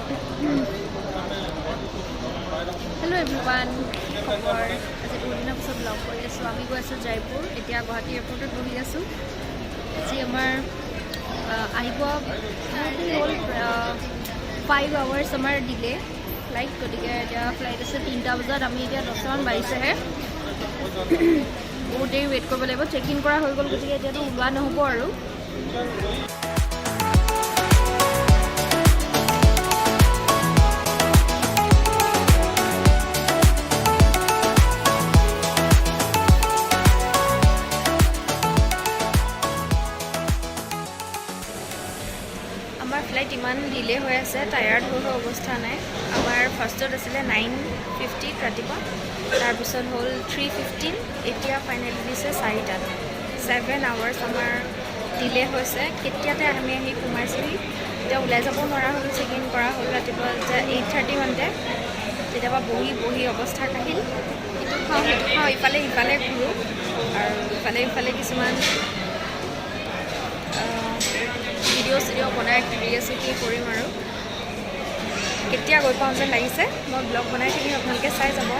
Hello everyone. খবৰ আজি দুদিনৰ পিছত ব্লগ কৰি আছো আমি গৈ আছো জয়পুৰ এতিয়া গুৱাহাটী এয়াৰপৰ্টত বহি আছো আজি আমাৰ আহিব হ'ল 5 hours আমাৰ ডিলে ফ্লাইট গতিকে এতিয়া ফ্লাইট আছে 3টা বজাত আমি এতিয়া 10 মান বাজিছেহে বহুত দেৰি ৱেইট কৰিব লাগিব চেক ইন কৰা হৈ গ'ল গতিকে এতিয়াতো ওলোৱা নহ'ব আৰু ফ্লাইট ইমান ডিলে হৈ আছে টায়াৰ্ড হৈ অৱস্থা নাই আমাৰ ফাৰ্ষ্টত আছিলে 9:50 ৰাতিপুৱা তাৰপিছত হ'ল 3:15 এতিয়া ফাইনেলি দিছে 4টাত 7 hours আমাৰ ডিলে হৈছে কেতিয়াতে আমি আহি সোমাইছিলি এতিয়া ওলাই যাব নোৱাৰা হ'ল চেক ইন কৰা হ'ল ৰাতিপুৱা 8:30 মানতে তেতিয়াবা বহি অৱস্থা কাহিল ইটো খাওঁ ইফালে ঘূৰোঁ আৰু ইফালে কিছুমান ভিডিঅ' বনাই ঘূৰি আছোঁ কি কৰিম আৰু কেতিয়া গৈ পাওঁ যেন লাগিছে মই ব্লগ বনাই থাকিম আপোনালোকে চাই যাব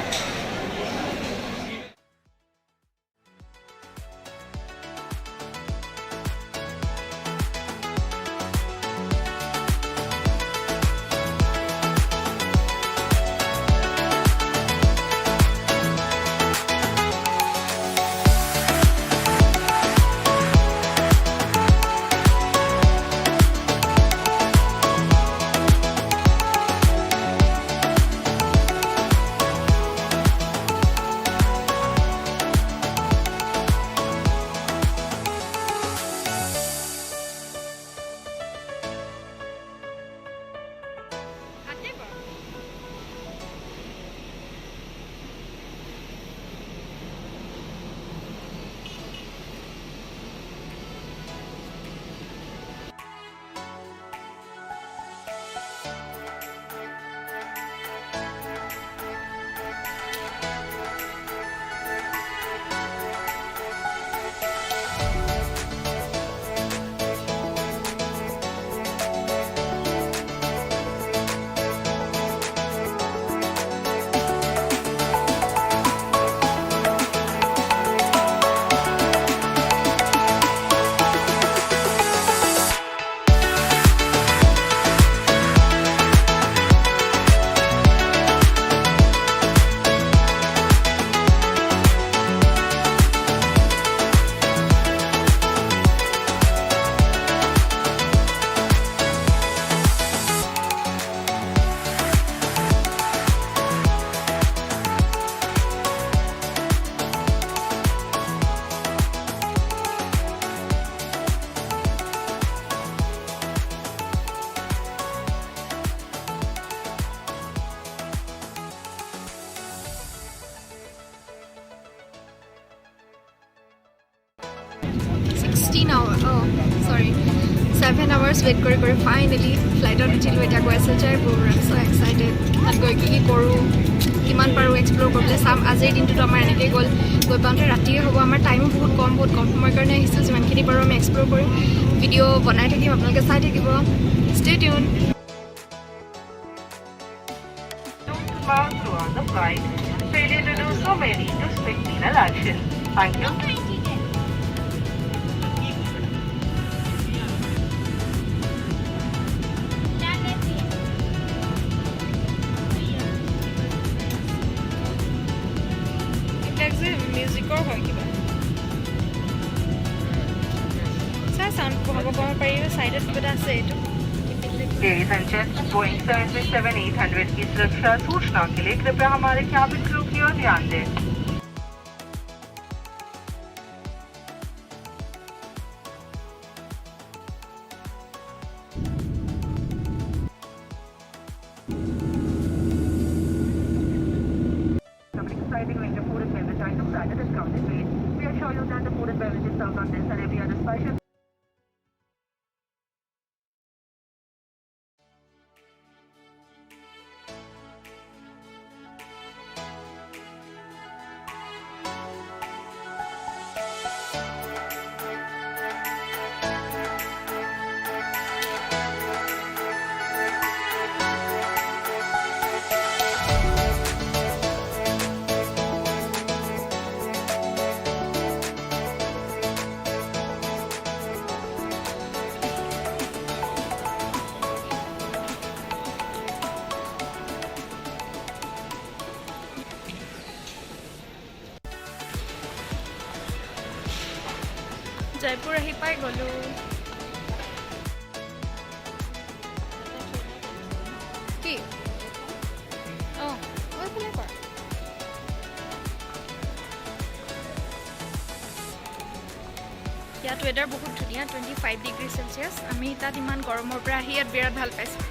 sorry 7 hours wait কৰি finally flightত উঠিলো এতিয়া গৈ আছে জয়পুৰ I'm so excited তাত গৈ কি কৰোঁ কিমান পাৰোঁ এক্সপ্ল'ৰ কৰিবলৈ চাম আজিৰ দিনটোতো আমাৰ এনেকৈ গ'ল গৈ পাওঁতে ৰাতিয়ে হ'ব আমাৰ টাইমো বহুত কম সময়ৰ কাৰণে আহিছোঁ যিমানখিনি পাৰোঁ আমি এক্সপ্ল'ৰ কৰিম ভিডিঅ' বনাই থাকিম আপোনালোকে চাই থাকিব stay tuned throughout the flight failure to do so may lead to strict penal action thank you মিউজিকৰ হয় কিবা সাউন্ড কমাব পাৰি সাইডত কিবা আছে এইটো Ladies and gentlemen, Boeing 737-800 की सुरक्षा सूचना के लिए कृपया हमारे कैबिन क्रू की ओर ध्यान दें exciting range of food and beverage items at a discounted rate. We assure you that the food and beverages served on this and every other special Jaipur আহি পাই গ'লো কি অঁ ওইফালে কৰ ইয়াত ৱেডাৰ বহুত ধুনীয়া 25 ডিগ্ৰী চেলচিয়াছ আমি তাত ইমান গৰমৰ পৰা আহি ইয়াত বিৰাট ভাল পাইছোঁ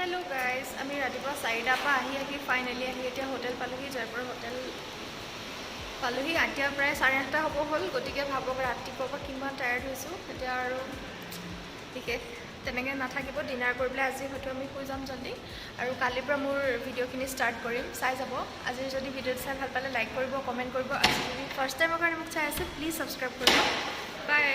হেল্ল' গাইজ আমি ৰাতিপুৱা 4টাৰ পৰা আহি ফাইনেলি এতিয়া হোটেল পালোহি জয়পুৰ হোটেল পালোহি এতিয়া প্ৰায় 8:30 হ'ব হ'ল গতিকে ভাবক ৰাতিপুৱাৰ পৰা কিমান টায়াৰ্ড হৈছোঁ এতিয়া আৰু বিশেষ তেনেকৈ নাথাকিব ডিনাৰ কৰি পেলাই আজি হয়তো আমি শুই যাম জল্দি আৰু কালিৰ পৰা মোৰ ভিডিঅ'খিনি ষ্টাৰ্ট কৰিম চাই যাব আজি যদি ভিডিঅ'টো চাই ভাল পালে লাইক কৰিব কমেণ্ট কৰিব আজি যদি ফাৰ্ষ্ট টাইমৰ কাৰণে মোক চাই আছে প্লিজ ছাবস্ক্ৰাইব কৰিব বাই